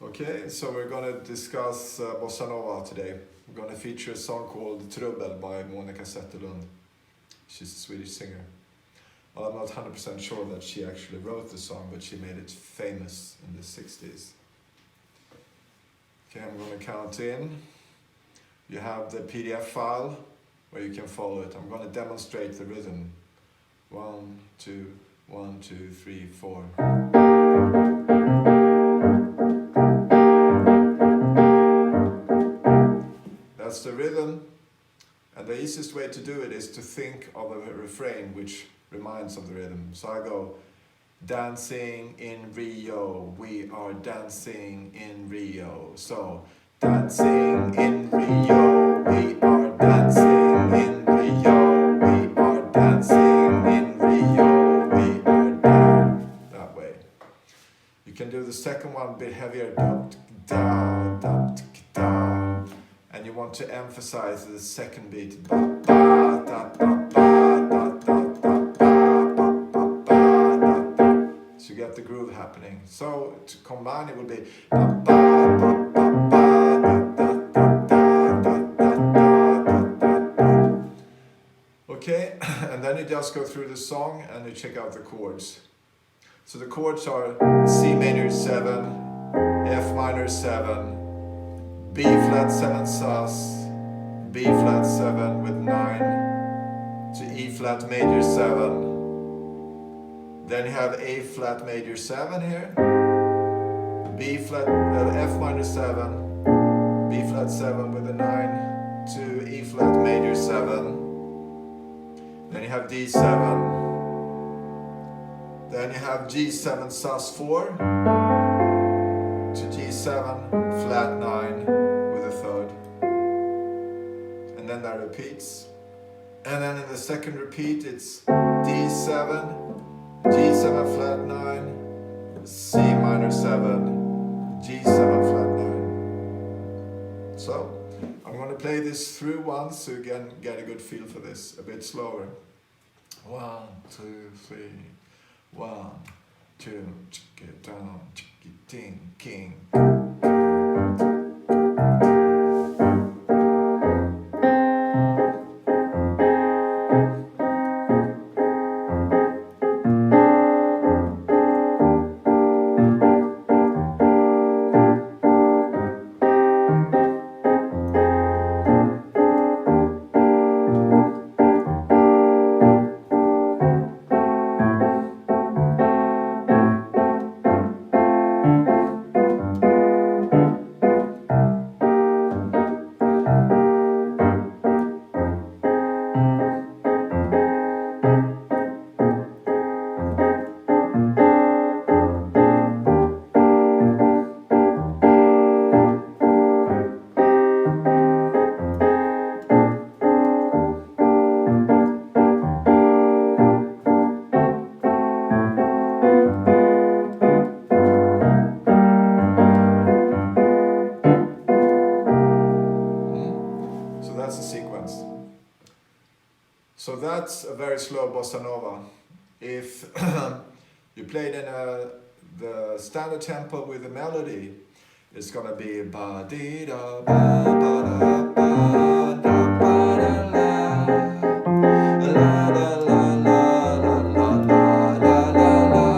Okay, so we're going to discuss Bossa Nova today. We're going to feature a song called Trubbel by Monica Zetterlund. She's a Swedish singer. Well, I'm not 100% sure that she actually wrote the song, but she made it famous in the 60s. Okay, I'm going to count in. You have the PDF file where you can follow it. I'm going to demonstrate the rhythm. 1, 2, 1, 2, 3, 4. That's the rhythm, and the easiest way to do it is to think of a refrain which reminds of the rhythm. So I go, dancing in Rio, we are dancing in Rio. So, dancing in Rio, we are dancing in Rio, we are dancing in Rio, we are down. That way. You can do the second one a bit heavier, down, down, down, down. And you want to emphasize the second beat. Ba, ba, da, ba, ba, da, da, da, ba, ba, ba, ba, da, da. So you get the groove happening. So to combine it will be ba, ba, ba, ba, ba, da, da, da, da, da, da, da, da. Okay, and then you just go through the song and you check out the chords. So the chords are C major 7, F minor 7, B flat 7 sus, B flat 7 with 9 to E flat major 7. Then you have A flat major 7 here, B flat F minor 7, B flat 7 with a 9 to E flat major 7. Then you have D7. Then you have G7 sus 4 to G7 flat 9 with a third. And then that repeats. And then in the second repeat it's D7, G7 flat 9, C minor 7, G7 flat 9. So I'm going to play this through once so you can get a good feel for this, a bit slower. 1, 2, 3. 1, 2, check it down, check it in, king. That's the sequence. So that's a very slow bossa nova. If you play it in the standard tempo with the melody, it's gonna be ba dee da ba ba da ba da ba da la la la la la la la la la la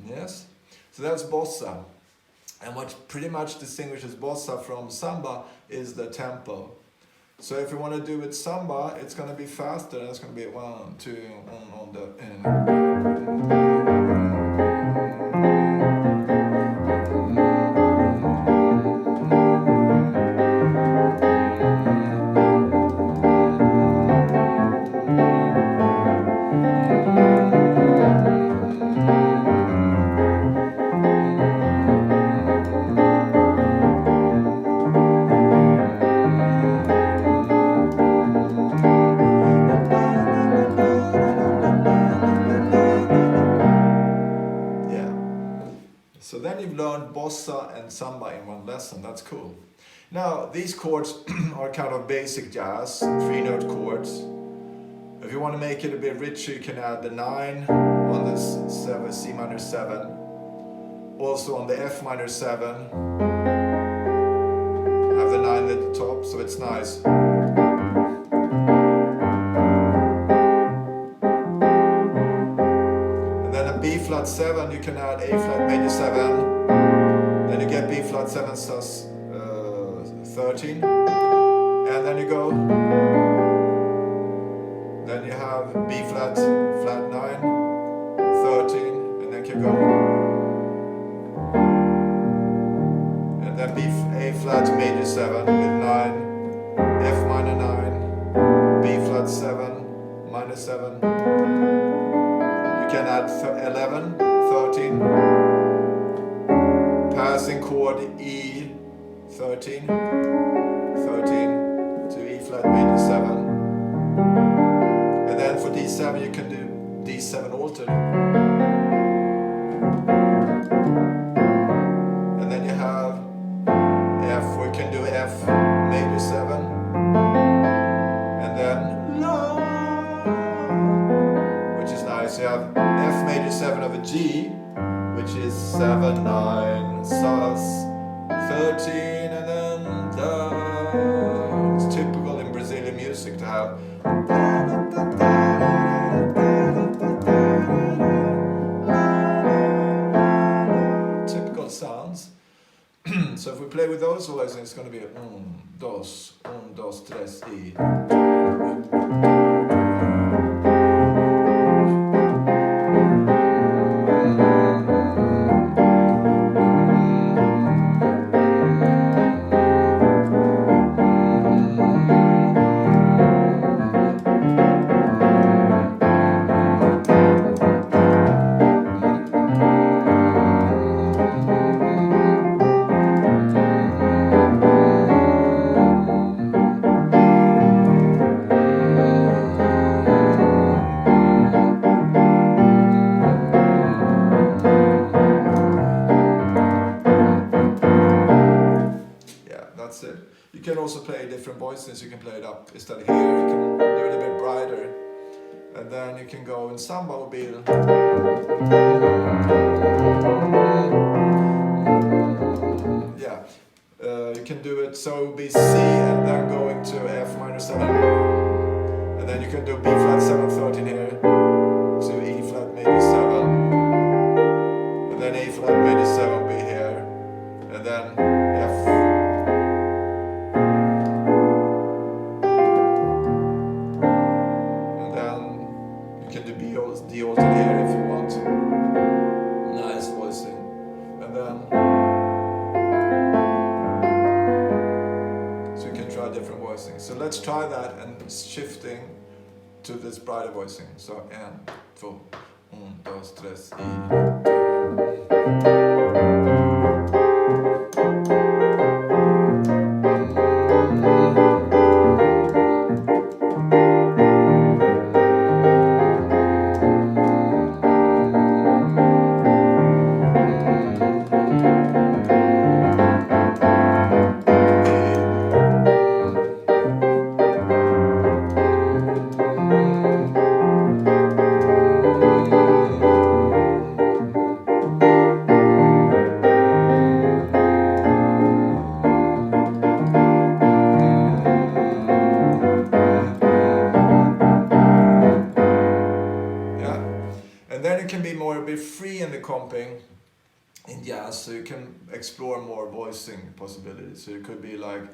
Yes, so that's bossa. And what pretty much distinguishes bossa from samba is the tempo. So if you want to do it samba, it's going to be faster, and it's going to be 1, 2, 1 on the end. then you've learned bossa and samba in one lesson. That's cool. Now, these chords are kind of basic jazz, 3-note chords. If you want to make it a bit richer, you can add the 9 on the C minor 7. Also on the F minor 7. Have the 9 at the top, so it's nice. And then a B flat 7, you can add A flat major 7. Then you get B flat 7 sus 13. And then you go. Then you have B flat, flat 9, 13, and then keep going. And then A flat major 7 with 9, F minor 9, B flat 7, minor 7. You can add 11, 13. Passing chord E, 13, 13 to E flat major 7. And then for D7 you can do D7 altered. And then you have F, or you can do F major 7. And then La, which is nice. You have F major 7 over G, which is 7, 9, sus, 13, and then Da. It's typical in Brazilian music to have typical sounds. So if we play with those voices, it's going to be a 1, 2, 1, 2, 3, You can also play different voices. You can play it up instead of here. You can do it a bit brighter, and then you can go in samba would be. Yeah, you can do it. So it would be C and then going to F minor 7, and then you can do B flat 7 13 here to E flat major 7, and then A flat major 7 will be here, and then F. D altered here if you want. Nice voicing. And then so you can try different voicing. So let's try that and shifting to this brighter voicing. So 1, 2, 1, 2, 3, free in the comping in jazz, so you can explore more voicing possibilities. So it could be like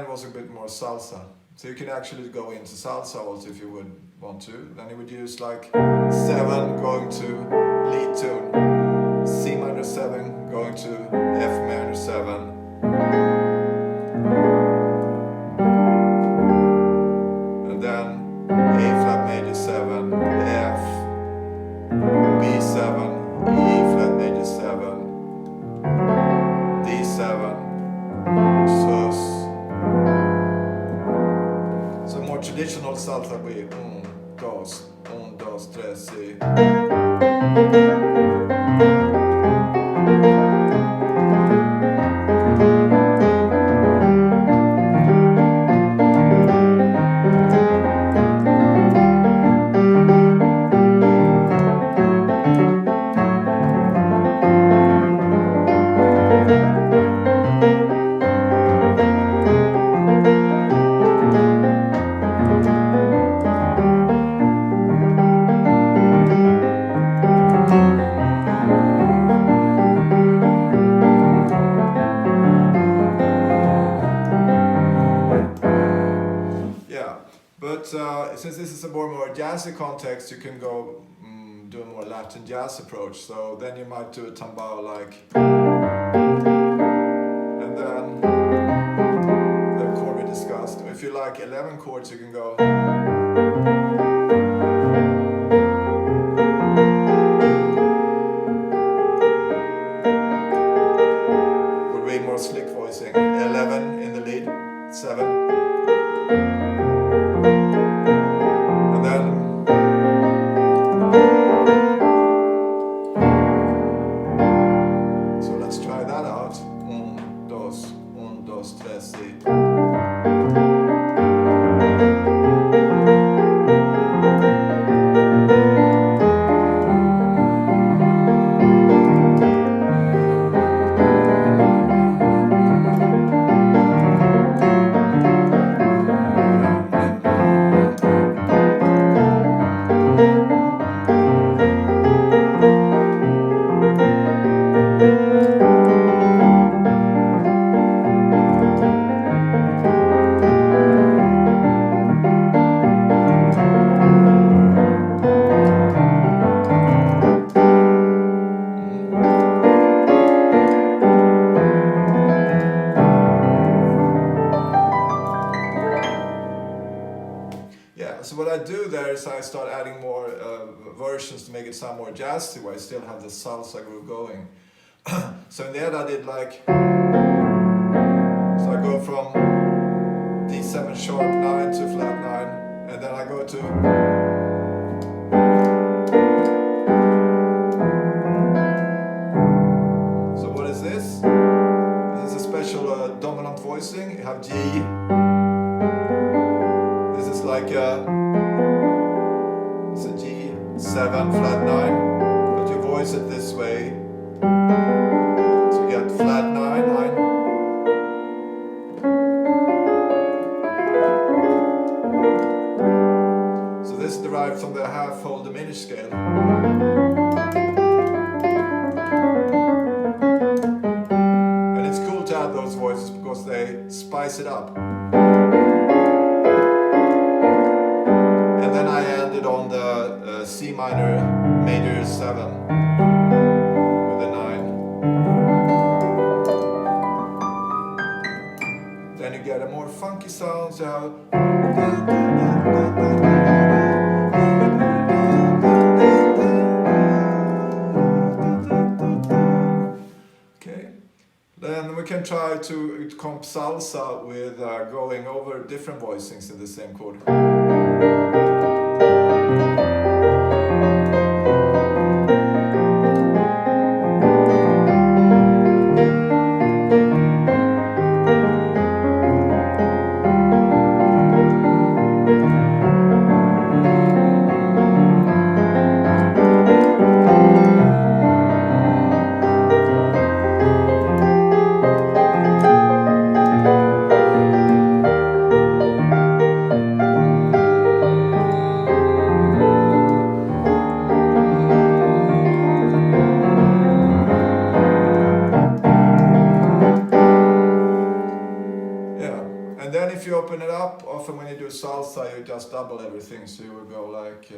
also a bit more salsa. So you can actually go into salsa also if you would want to. Then you would use like 7 going to lead tune, C minor 7 going to F minor 7. And then A flat major 7, F, B7, E flat major 7, D7, sus. So more traditional salsa blir 1, 2, 3, si. Since this is a more jazzy context, you can go do a more Latin jazz approach. So then you might do a tambao like, and then the chord we discussed. If you like 11 chords, you can go. Would be more slick voicing. 11 in the lead, 7. So what I do there is I start adding more versions to make it sound more jazzy, where I still have the salsa groove going. So in the end I did like, so I go from D7 sharp 9 to flat 9, and then I go to, so what is this? This is a special dominant voicing. You have G. This is like it's a G7 flat 9, but you voice it this way. So you get flat 9, 9. So this is derived from the half-whole diminished scale. And it's cool to add those voices because they spice it up. And then I ended on the C minor major 7 with a 9. Then you get a more funky sound, so okay. Then we can try to comp salsa with going over different voicings in the same chord. open it up, often when you do salsa, you just double everything. So you would go like...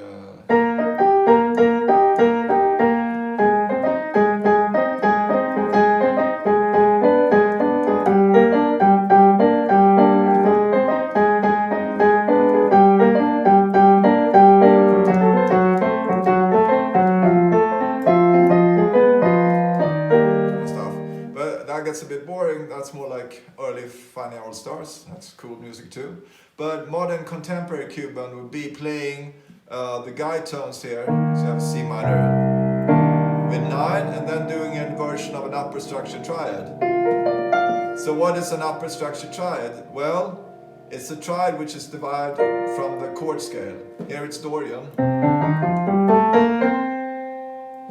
gets a bit boring. That's more like early Funny Old Stars. That's cool music too. But modern contemporary Cuban would be playing the guide tones here. So you have C minor with 9 and then doing a version of an upper structure triad. So what is an upper structure triad? Well, it's a triad which is divided from the chord scale. Here it's Dorian.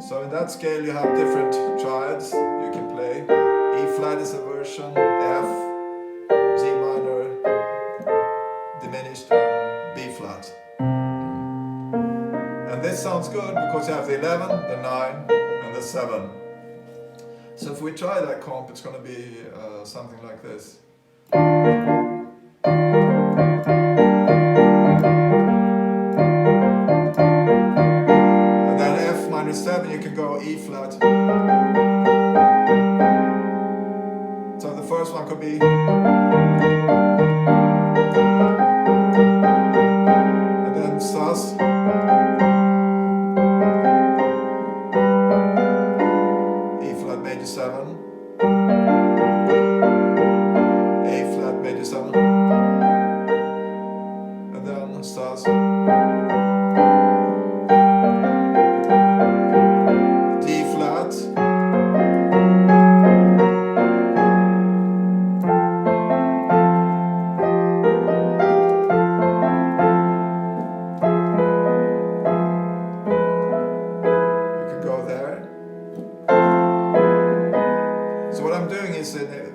So in that scale you have different triads you can play. E flat is a version, F, G minor, diminished, and B flat. And this sounds good because you have the 11, the 9, and the 7. So if we try that comp, it's going to be something like this. And then F minor 7, you can go E flat. So the first one could be, and then sus, E flat major 7, A flat major 7, and then sus, D flat,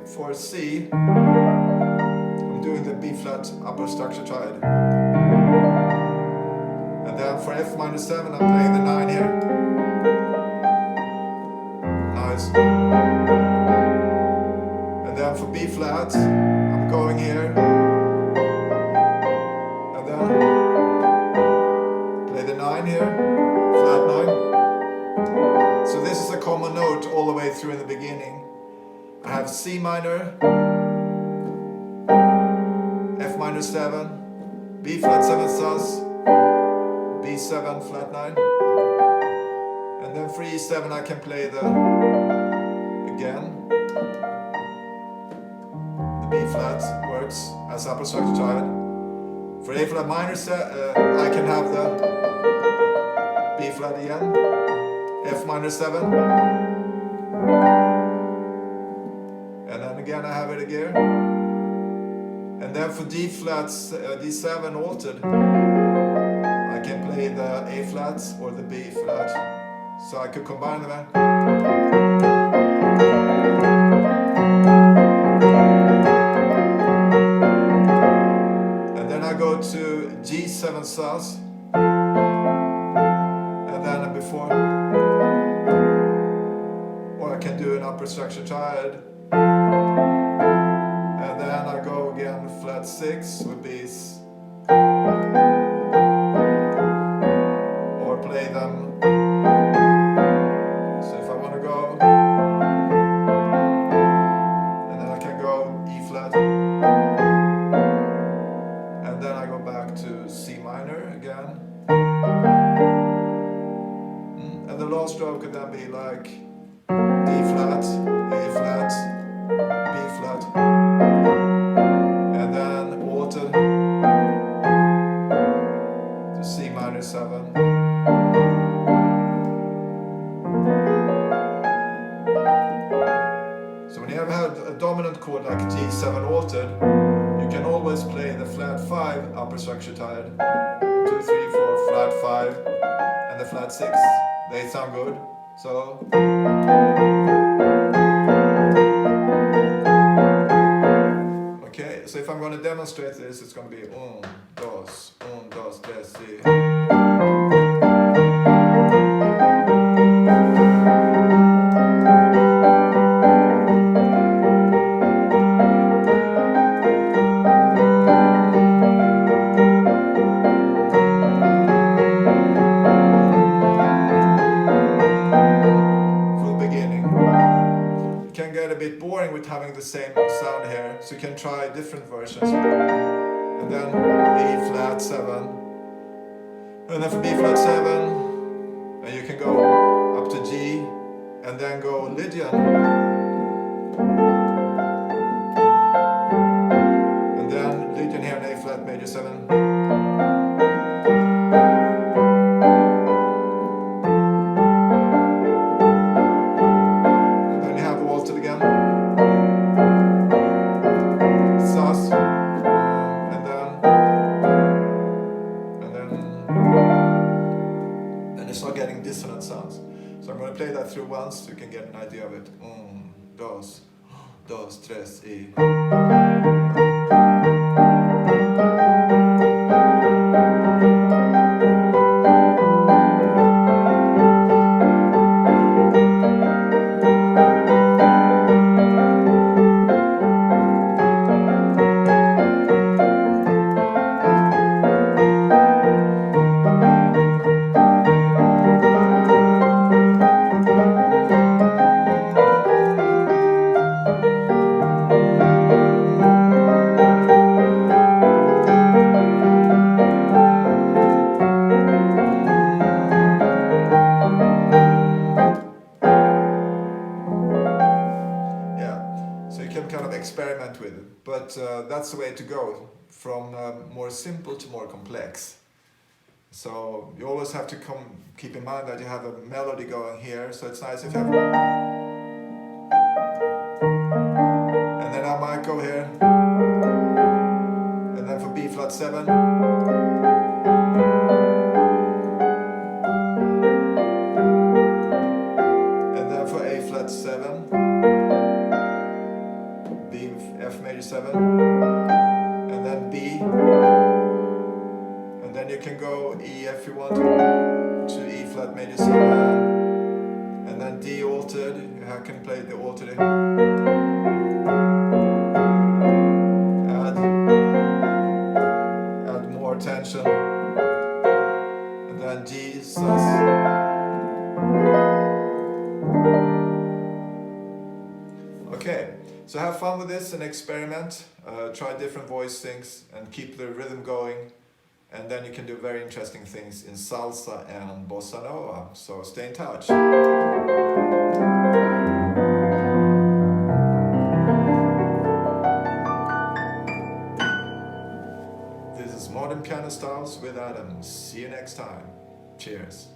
for C, I'm doing the B flat upper structure triad. And then for F minor 7, I'm playing the 9 here. Nice. And then for B flat, I'm going here. And then play the 9 here, flat 9. So this is a common note all the way through in the beginning. I have C minor, F minor 7, B flat 7 sus, B7 flat 9, and then for E7 I can play the, again, the B flat works as upper structure triad. For A flat minor, I can have the B flat again, F minor 7, and then again I have it again. And then for D flats, D7 altered, I can play the A flats or the B flat. So I could combine them. And then I go to G7 sus. And then before, or I can do an upper structure triad. And then I go again flat 6 with these, or play them. So if I want to go, and then I can go E flat, and then I go back to C minor again. And the last stroke could then be like D flat, A flat, B flat, and then altered to C minor 7. So when you have had a dominant chord like G7 altered, you can always play the flat 5 upper structure triad, 2, 3, 4, flat 5, and the flat 6. They sound good. So so if I'm going to demonstrate this, it's going to be 1, 2, 3, 4. a bit boring with having the same sound here, so you can try different versions. And then E flat 7, and then for B flat 7, and you can go up to G, and then go Lydian, and then Lydian here in A flat major 7. And then you have altered again, sus, and then you start getting dissonant sounds. So I'm going to play that through once so you can get an idea of it. Dos, dos, tres, y. Experiment with it, but that's the way to go, from more simple to more complex. So you always have to keep in mind that you have a melody going here, so it's nice if you have, and then I might go here, and then for B flat 7, and then for A flat 7, F major 7, and then B, and then you can go E if you want to E flat major 7, and then D altered. You can play the altered. Add more tension, and then G sus. Okay. So have fun with this and experiment, try different voice things and keep the rhythm going, and then you can do very interesting things in salsa and bossa nova, so stay in touch. This is Modern Piano Styles with Adam. See you next time. Cheers.